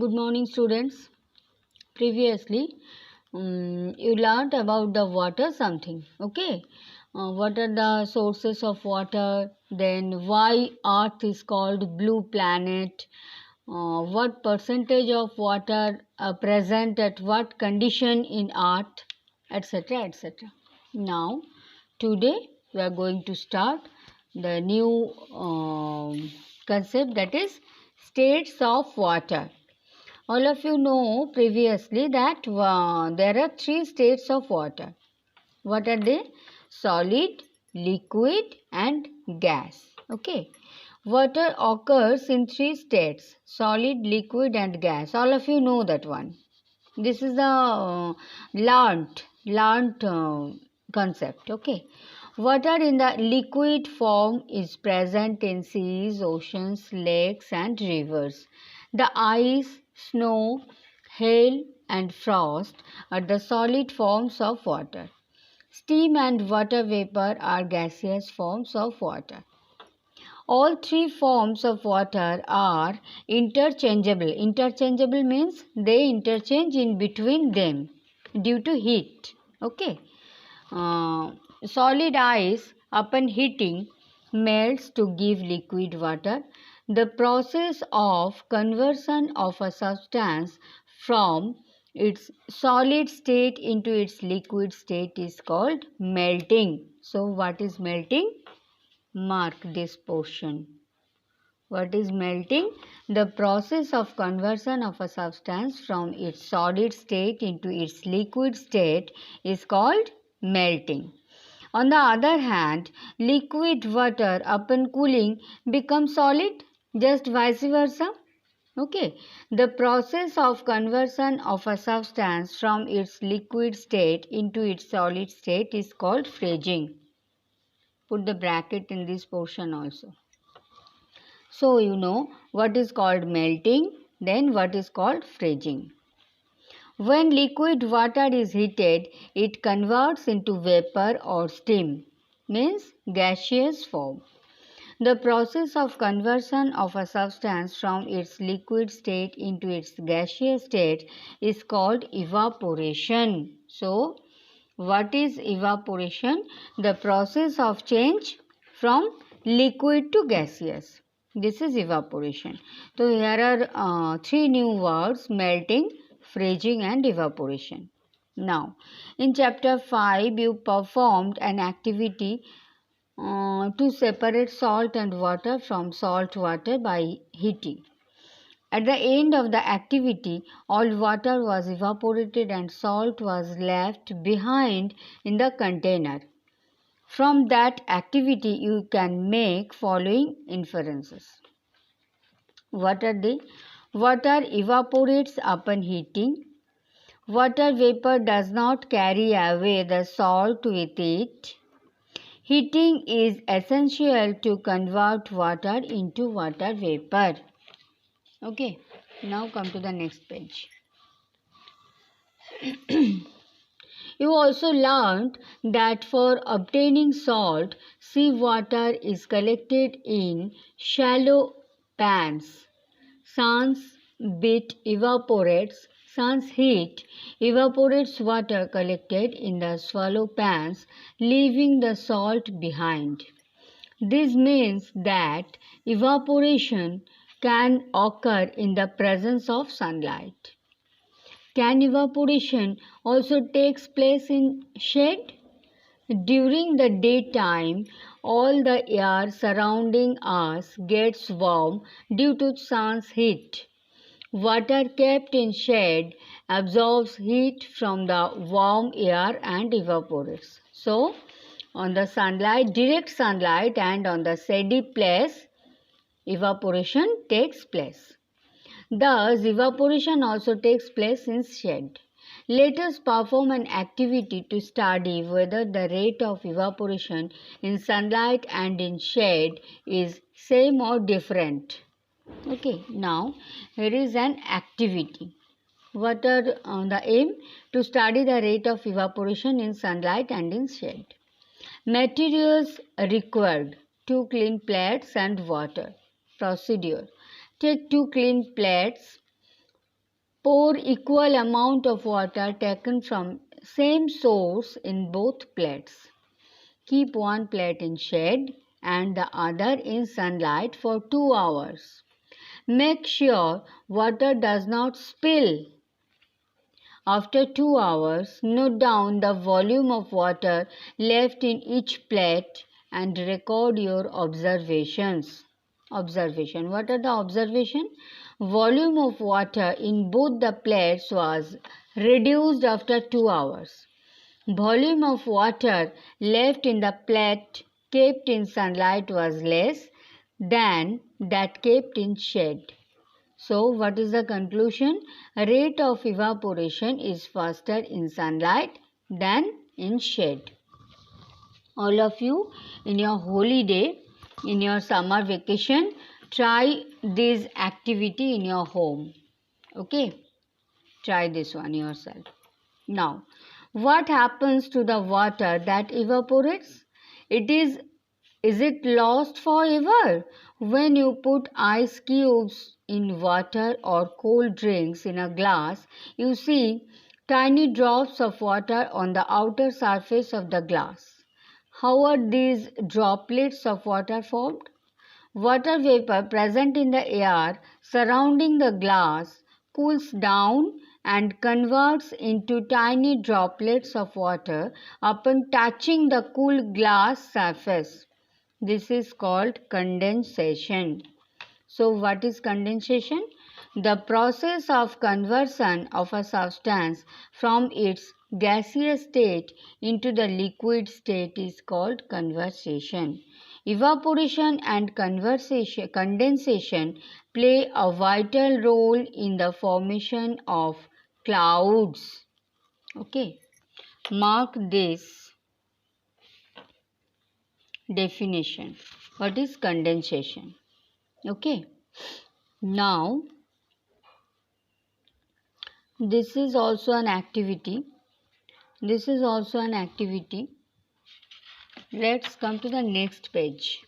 Good morning, students. Previously, you learned about the water something. Okay, what are the sources of water? Then why Earth is called blue planet? What percentage of water present at what condition in Earth, etc., etc. Now, today we are going to start the new concept, that is states of water. All of you know previously that there are three states of water. What are they? Solid, liquid and gas. Okay. Water occurs in three states: solid, liquid and gas. All of you know that one. This is the learnt concept. Okay. Water in the liquid form is present in seas, oceans, lakes and rivers. The ice, snow, hail and frost are the solid forms of water. Steam and water vapor are gaseous forms of water. All three forms of water are interchangeable. Interchangeable means they interchange in between them due to heat. Okay. Solid ice upon heating melts to give liquid water. The process of conversion of a substance from its solid state into its liquid state is called melting. So what is melting? Mark this portion. What is melting? The process of conversion of a substance from its solid state into its liquid state is called melting. On the other hand, liquid water upon cooling becomes solid, just vice versa. Okay. The process of conversion of a substance from its liquid state into its solid state is called freezing. Put the bracket in this portion also. So you know what is called melting, then what is called freezing. When liquid water is heated, it converts into vapor or steam, means gaseous form. The process of conversion of a substance from its liquid state into its gaseous state is called evaporation. So, what is evaporation? The process of change from liquid to gaseous. This is evaporation. So here are three new words: melting, freezing and evaporation. Now, in chapter 5, you performed an activity to separate salt and water from salt water by heating. At the end of the activity, all water was evaporated and salt was left behind in the container. From that activity, you can make following inferences. What are they? Water evaporates upon heating. Water vapor does not carry away the salt with it. Heating is essential to convert water into water vapor. Okay, now come to the next page. You also learned that for obtaining salt, seawater is collected in shallow pans. Sun's heat evaporates water collected in the shallow pans, leaving the salt behind. This means that evaporation can occur in the presence of sunlight. Can evaporation also takes place in shade? During the daytime, all the air surrounding us gets warm due to sun's heat. Water kept in shade absorbs heat from the warm air and evaporates. So, on the sunlight, direct sunlight, and on the shady place, evaporation takes place. Thus, evaporation also takes place in shade. Let us perform an activity to study whether the rate of evaporation in sunlight and in shade is same or different. Okay, now here is an activity. What are the aim? To study the rate of evaporation in sunlight and in shade. Materials required: 2 clean plates and water. Procedure: take 2 clean plates, Pour equal amount of water taken from same source in both plates. Keep one plate in shade and the other in sunlight for 2 hours. Make sure water does not spill. After 2 hours, note down the volume of water left in each plate and record your observations. Observation. What are the observation? Volume of water in both the plates was reduced after 2 hours. Volume of water left in the plate kept in sunlight was less than that kept in shade. So, what is the conclusion? Rate of evaporation is faster in sunlight than in shade. All of you, in your holiday, in your summer vacation, try this activity in your home. Okay? Try this one yourself. Now, what happens to the water that evaporates? Is it lost forever? When you put ice cubes in water or cold drinks in a glass, you see tiny drops of water on the outer surface of the glass. How are these droplets of water formed? Water vapor present in the air surrounding the glass cools down and converts into tiny droplets of water upon touching the cool glass surface. This is called condensation. So, what is condensation? The process of conversion of a substance from its gaseous state into the liquid state is called condensation. Evaporation and condensation play a vital role in the formation of clouds. Okay, mark this definition. What is condensation? Okay, now this is also an activity. Let's come to the next page.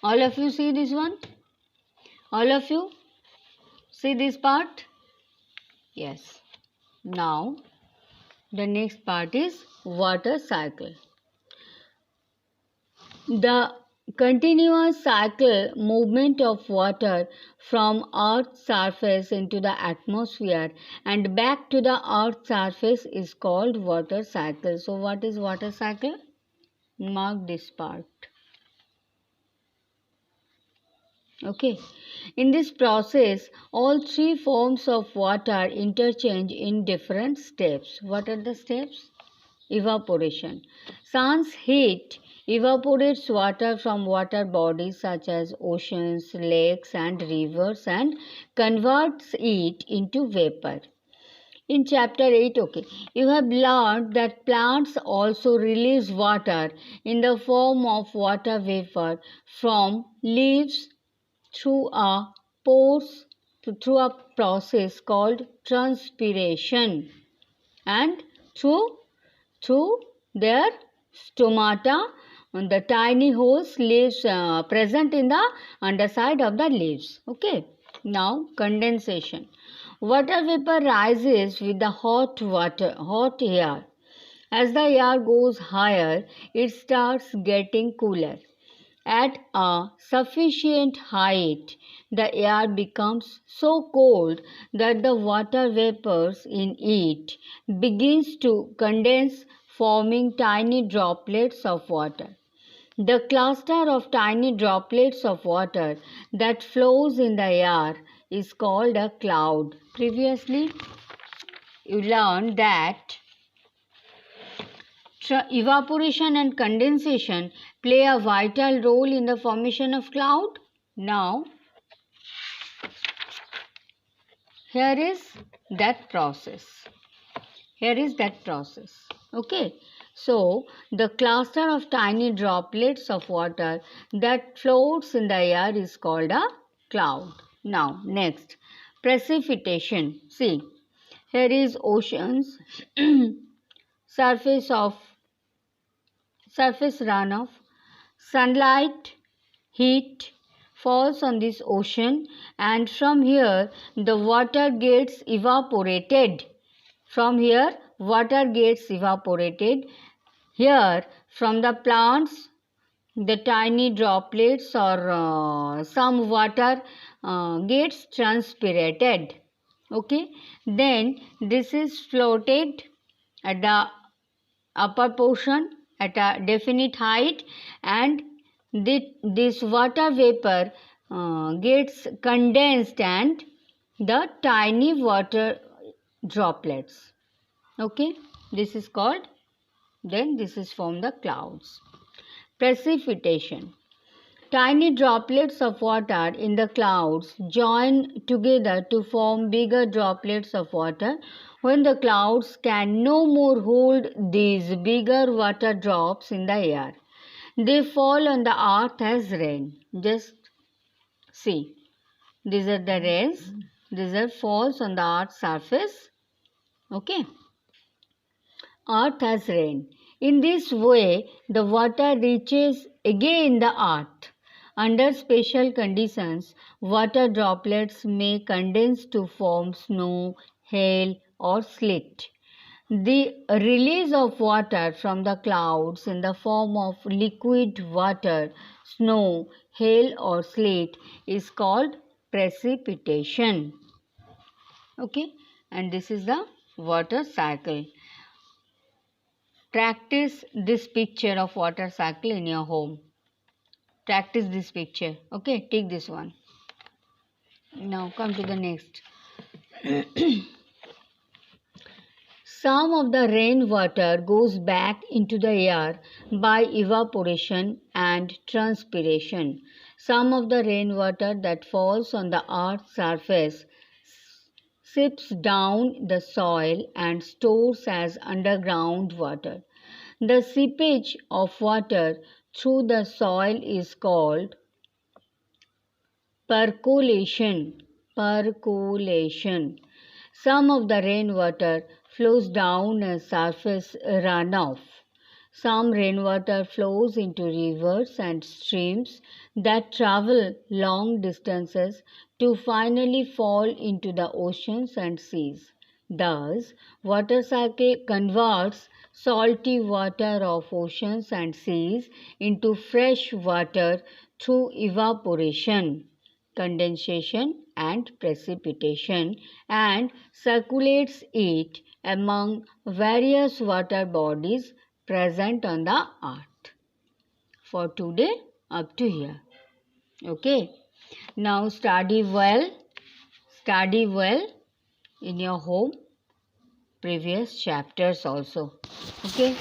All of you see this one? All of you see this part? Yes. Now, the next part is water cycle. The continuous cycle movement of water from Earth's surface into the atmosphere and back to the Earth's surface is called water cycle. So, what is water cycle? Mark this part. Okay. In this process, all three forms of water interchange in different steps. What are the steps? Evaporation. Sun's heat evaporates water from water bodies such as oceans, lakes and rivers and converts it into vapor. In chapter 8, you have learned that plants also release water in the form of water vapor from leaves through a process called transpiration and through their stomata, the tiny holes leaves present in the underside of the leaves. Okay. Now condensation. Water vapor rises with the hot air. As the air goes higher, it starts getting cooler. At a sufficient height, the air becomes so cold that the water vapors in it begins to condense, forming tiny droplets of water. The cluster of tiny droplets of water that flows in the air is called a cloud. Previously, you learned that evaporation and condensation play a vital role in the formation of cloud. Now, here is that process. Okay. So, the cluster of tiny droplets of water that floats in the air is called a cloud. Now, next, precipitation. See, here is oceans, surface runoff, sunlight heat falls on this ocean, and from here the water gets evaporated. From here water gets evaporated. Here from the plants the tiny droplets or some water gets transpirated. Okay, then this is floated at the upper portion at a definite height, and this water vapor gets condensed and the tiny water droplets. Okay, this is called, then this is from the clouds. Precipitation. Tiny droplets of water in the clouds join together to form bigger droplets of water. When the clouds can no more hold these bigger water drops in the air, they fall on the earth as rain. Just see, these are the rains. These are falls on the earth's surface. Okay. Earth as rain. In this way, the water reaches again the earth. Under special conditions, water droplets may condense to form snow, hail, or sleet. The release of water from the clouds in the form of liquid water, snow, hail, or sleet is called precipitation. Okay, and this is the water cycle. Practice this picture of water cycle in your home. Practice this picture. Okay, take this one. Now come to the next. Some of the rainwater goes back into the air by evaporation and transpiration. Some of the rainwater that falls on the earth's surface seeps down the soil and stores as underground water. The seepage of water through the soil is called percolation. Percolation. Some of the rainwater flows down as surface runoff. Some rainwater flows into rivers and streams that travel long distances to finally fall into the oceans and seas. Thus, water cycle converts salty water of oceans and seas into fresh water through evaporation, condensation, and precipitation, and circulates it among various water bodies present on the earth. For today, up to here. Okay. Now study well in your home, previous chapters also. Okay.